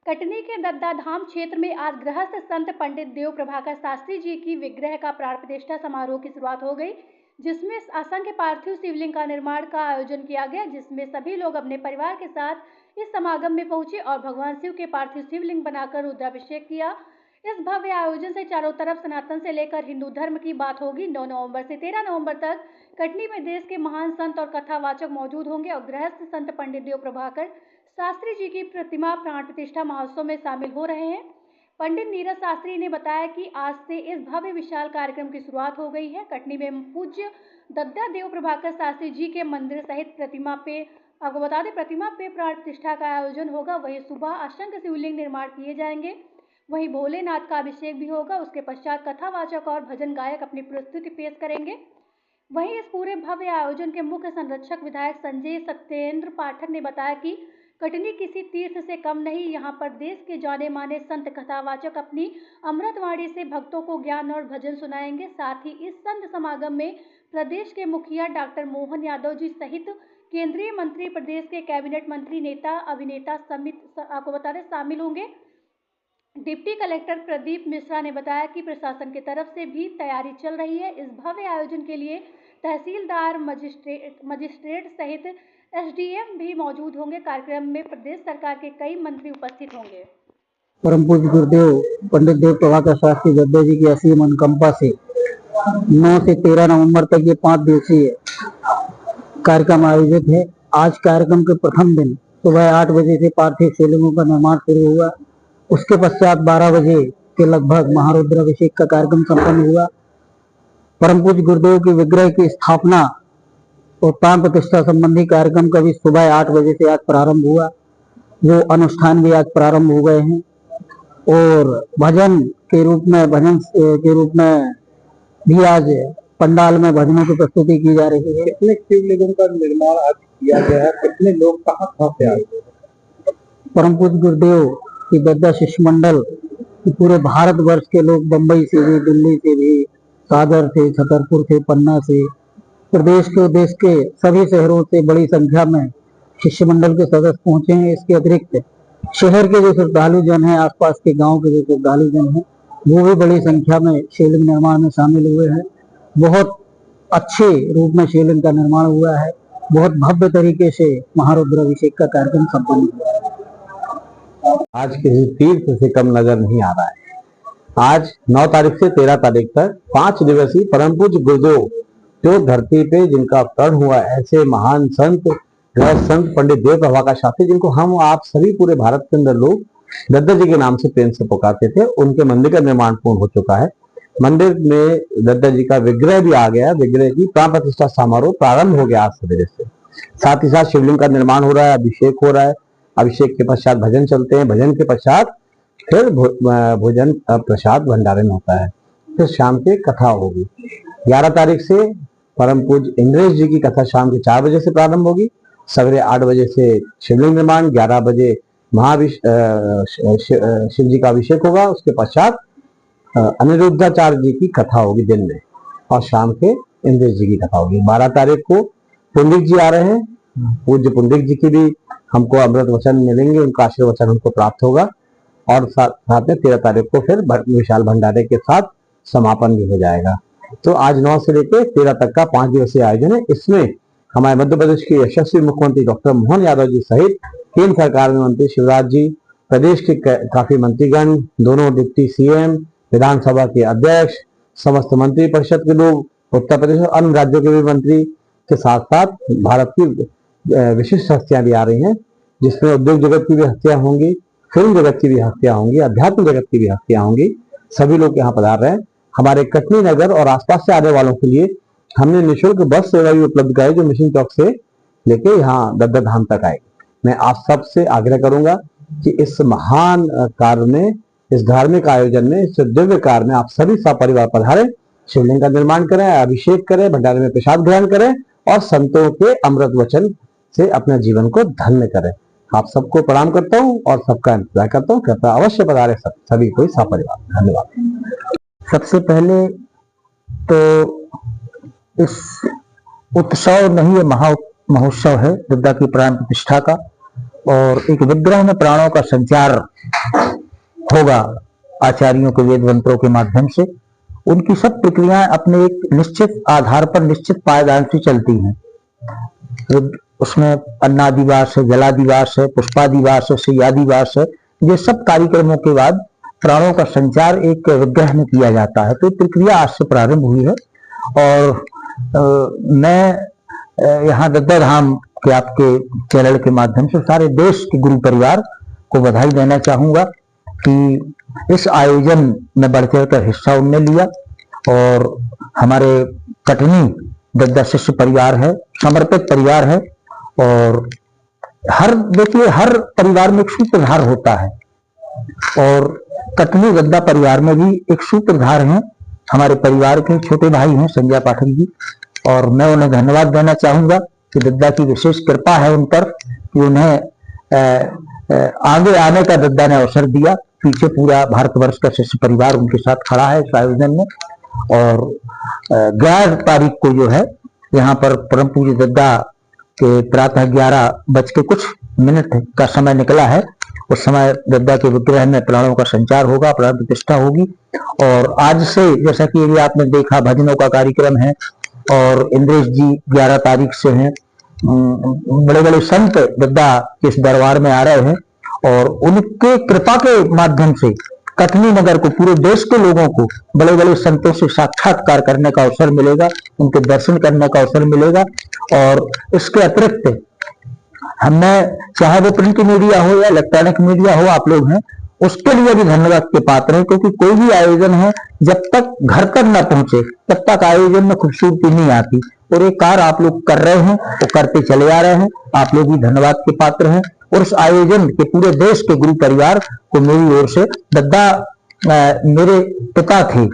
कटनी के दद्दा धाम क्षेत्र में आज गृहस्थ संत पंडित देव प्रभाकर शास्त्री जी की विग्रह का प्राण प्रतिष्ठा समारोह की शुरुआत हो गई, जिसमें असंख्य पार्थिव शिवलिंग का निर्माण का आयोजन किया गया, जिसमें सभी लोग अपने परिवार के साथ इस समागम में पहुंचे और भगवान शिव के पार्थिव शिवलिंग बनाकर रुद्राभिषेक किया। इस भव्य आयोजन से चारों तरफ सनातन से लेकर हिंदू धर्म की बात होगी। 9 नवंबर से 13 नवंबर तक कटनी में देश के महान संत और कथावाचक मौजूद होंगे और गृहस्थ संत पंडित देव प्रभाकर शास्त्री जी की प्रतिमा प्राण प्रतिष्ठा महोत्सव में शामिल हो रहे हैं। पंडित नीरज शास्त्री ने बताया कि आज से इस भव्य विशाल कार्यक्रम की शुरुआत हो गई है। कटनी में पूज्य दद्दा देव प्रभाकर शास्त्री जी के मंदिर सहित प्रतिमा पे आपको बता दें प्रतिमा पे प्राण प्रतिष्ठा का आयोजन होगा। वहीं सुबह असंख्य शिवलिंग निर्माण किए जाएंगे, वहीं भोलेनाथ का अभिषेक भी होगा। उसके पश्चात कथावाचक और भजन गायक अपनी प्रस्तुति पेश करेंगे। वहीं इस पूरे भव्य आयोजन के मुख्य संरक्षक विधायक संजय सत्येंद्र पाठक ने बताया कि कटनी किसी तीर्थ से कम नहीं, यहाँ पर देश के जाने माने संत कथावाचक अपनी अमृतवाणी से भक्तों को ज्ञान और भजन सुनाएंगे। साथ ही इस संत समागम में प्रदेश के मुखिया डॉक्टर मोहन यादव जी सहित केंद्रीय मंत्री, प्रदेश के कैबिनेट मंत्री, नेता, अभिनेता समित आपको बता दें शामिल होंगे। डिप्टी कलेक्टर प्रदीप मिश्रा ने बताया कि प्रशासन की तरफ से भी तैयारी चल रही है। इस भव्य आयोजन के लिए तहसीलदार, मजिस्ट्रेट सहित एसडीएम भी मौजूद होंगे। कार्यक्रम में प्रदेश सरकार के कई मंत्री उपस्थित होंगे। परम पूज्य गुरुदेव पंडित देव प्रभाकर शास्त्री दद्दा जी की असीम अनुकंपा से 9 से 13 नवंबर तक ये 5 दिवसीय कार्यक्रम आयोजित है। आज कार्यक्रम के प्रथम दिन सुबह 8 बजे से पार्थिव शिवलिंगों का निर्माण शुरू हुआ। उसके पश्चात 12 बजे के लगभग महारुद्राभिषेक का कार्यक्रम संपन्न हुआ। परम पूज्य गुरुदेव की विग्रह की स्थापना और प्राण प्रतिष्ठा संबंधी कार्यक्रम का भी सुबह 8 बजे से आज प्रारंभ हुआ। वो अनुष्ठान भी आज प्रारंभ हो गए हैं और भजन के रूप में भी आज पंडाल में भजनों की प्रस्तुति की जा रही है। कितने शिवलिंगों का निर्माण आज किया गया है? कितने लोग कहाँ से आए? परम पूज्य गुरुदेव की दद्दा शिष्य मंडल पूरे भारतवर्ष के लोग, बम्बई से भी, दिल्ली से भी, सागर से, छतरपुर से, पन्ना से, प्रदेश के देश के सभी शहरों से बड़ी संख्या में शिष्य मंडल के सदस्य पहुंचे हैं। इसके अतिरिक्त शहर के जो श्रद्धालु जन हैं, आसपास के गांव के जो श्रद्धालु जन हैं, वो भी बड़ी संख्या में शिवलिंग निर्माण में शामिल हुए हैं। बहुत अच्छे रूप में शिवलिंग का निर्माण हुआ है। बहुत भव्य तरीके से महारुद्राभिषेक का कार्यक्रम संपन्न हुआ है। आज किसी तीर्थ से कम नजर नहीं आ रहा है। आज 9 तारीख से 13 तारीख तक 5 दिवसीय परम पूज्य गुरुदेव जो धरती पे जिनका अवतरण हुआ, ऐसे महान संत संत पंडित देव प्रभाकर शास्त्री, जिनको हम आप सभी पूरे भारत के अंदर लोग दद्दा जी के नाम से प्रेम से पुकारते थे, उनके मंदिर का निर्माण पूर्ण हो चुका है। मंदिर में दद्दा जी का विग्रह भी आ गया। विग्रह की प्राण प्रतिष्ठा समारोह प्रारंभ हो गया आज सवेरे से। साथ ही साथ शिवलिंग का निर्माण हो रहा है, अभिषेक हो रहा है। अभिषेक के पश्चात भजन चलते हैं, भजन के पश्चात फिर भोजन प्रसाद भंडारण होता है। फिर शाम के कथा होगी। 11 तारीख से परम पूज्य इंद्रेश जी की कथा शाम के 4 बजे से प्रारंभ होगी। सवेरे 8 बजे से शिवलिंग निर्माण, 11 बजे शिव जी का अभिषेक होगा। उसके पश्चात अनिरुद्धाचार्य जी की कथा होगी दिन में, और शाम के इंद्रेश जी की कथा होगी। 12 तारीख को पुंडित जी आ रहे हैं। पूज्य पुंडित जी की भी हमको अमृत वचन मिलेंगे, उनका आशीर्वचन हमको प्राप्त होगा। और साथ में 13 तारीख को फिर विशाल भंडारे के साथ समापन भी हो जाएगा। तो आज 9 से लेकर 13 तक का 5 दिवसीय आयोजन है। इसमें हमारे मध्य प्रदेश के यशस्वी मुख्यमंत्री डॉक्टर मोहन यादव जी सहित केंद्र सरकार में मंत्री शिवराज जी, प्रदेश के काफी मंत्रीगण, दोनों डिप्टी सीएम, विधानसभा के अध्यक्ष, समस्त मंत्री परिषद के लोग, उत्तर प्रदेश और अन्य राज्यों के भी मंत्री के साथ साथ भारत की विशिष्ट हस्तियां भी आ रही हैं, जिसमें उद्योग जगत की भी हस्तियां होंगी, फिल्म जगत की भी हस्तियां होंगी, अध्यात्म जगत की भी हस्तियां होंगी। सभी लोग यहाँ पधार रहे हैं। हमारे कटनी नगर और आसपास से आने वालों के लिए हमने निःशुल्क बस सेवा भी उपलब्ध कराई, जो मिशन चौक से लेके यहाँ दद्दा धाम तक आएगी। मैं आप सबसे आग्रह करूंगा कि इस महान कार्य में, इस धार्मिक आयोजन में, इस दिव्य कार्य में आप सभी सपरिवार पधारें, शिवलिंग का निर्माण करें, अभिषेक करें, भंडारे में प्रसाद ग्रहण करें और संतों के अमृत वचन से अपने जीवन को धन्य करें। आप सबको प्रणाम करता हूँ और सबका इंतजार करता हूँ। कृपया अवश्य पधारे सभी कोई सपरिवार। धन्यवाद। सबसे पहले तो इस उत्सव नहीं, ये महोत्सव है दद्दा की प्राण प्रतिष्ठा का, और एक विग्रह में प्राणों का संचार होगा आचार्यों के वेद मंत्रों के माध्यम से। उनकी सब प्रक्रियाएं अपने एक निश्चित आधार पर निश्चित पायदान से चलती हैं। उसमें अन्नादिवास है, जलादिवास है, पुष्पादिवास है, शय्यादिवास है। ये सब कार्यक्रमों के बाद प्राणों का संचार एक विग्रह में किया जाता है। तो प्रक्रिया आज से प्रारंभ हुई है और मैं यहाँ दद्दा धाम के आपके चैनल के माध्यम से सारे देश के गुरु परिवार को बधाई देना चाहूंगा कि इस आयोजन में बढ़ चढ़कर हिस्सा उन्होंने लिया। और हमारे कटनी दद्दा शिष्य परिवार है, समर्पित परिवार है और देखिए हर परिवार में एक सूत्रधार होता है और कटनी दद्दा परिवार में भी एक सूत्रधार हैं। हमारे परिवार के छोटे भाई हैं संजय पाठक जी, और मैं उन्हें धन्यवाद देना चाहूंगा कि दद्दा की विशेष कृपा है उन पर कि उन्हें आगे आने का दद्दा ने अवसर दिया। पीछे पूरा भारतवर्ष का शिष्य परिवार उनके साथ खड़ा है इस आयोजन में। और 11 तारीख को जो है यहाँ पर परम पूज्य दद्दा के प्रातः 11:00 का समय निकला है। उस समय दद्दा के विग्रह में प्राणों का संचार होगा, प्राण प्रतिष्ठा होगी। और आज से जैसा कि अभी आपने देखा भजनों का कार्यक्रम है और इंद्रेश जी 11 तारीख से हैं। बड़े बड़े संत दद्दा के इस दरबार में आ रहे हैं और उनके कृपा के माध्यम से कटनी नगर को, पूरे देश के लोगों को बड़े बड़े संतों से साक्षात्कार करने का अवसर मिलेगा, उनके दर्शन करने का अवसर मिलेगा। और इसके अतिरिक्त हमें चाहे वो प्रिंट मीडिया हो या इलेक्ट्रॉनिक मीडिया हो, आप लोग हैं उसके लिए भी धन्यवाद के पात्र हैं, क्योंकि कोई भी आयोजन है जब तक घर तक न पहुंचे तब तक आयोजन में खूबसूरती नहीं आती। और एक कार्य आप लोग कर रहे हैं, वो करते चले आ रहे हैं, आप लोग भी धन्यवाद के पात्र हैं। और उस आयोजन के पूरे देश के गुरु परिवार को मेरी ओर से, दद्दा मेरे पिता थे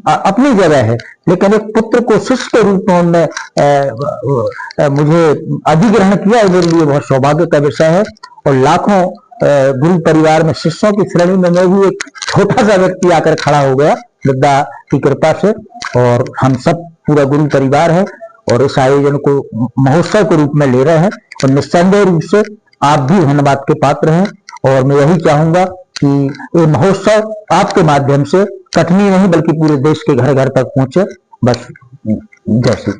अपनी जगह है, लेकिन एक पुत्र को शिष्य के रूप में उन्होंने मुझे अधिग्रहण किया, मेरे लिए बहुत सौभाग्य का विषय है। और लाखों गुरु परिवार में शिष्यों की श्रेणी में मैं भी एक छोटा सा व्यक्ति आकर खड़ा हो गया दद्दा की कृपा से। और हम सब पूरा गुरु परिवार है और इस आयोजन को महोत्सव के रूप में ले रहे हैं और निस्संदेह रूप से आप भी धन्यवाद के पात्र हैं। और मैं यही चाहूंगा कि ये महोत्सव आपके माध्यम से कटनी नहीं बल्कि पूरे देश के घर घर तक पहुंचे। बस जय श्री।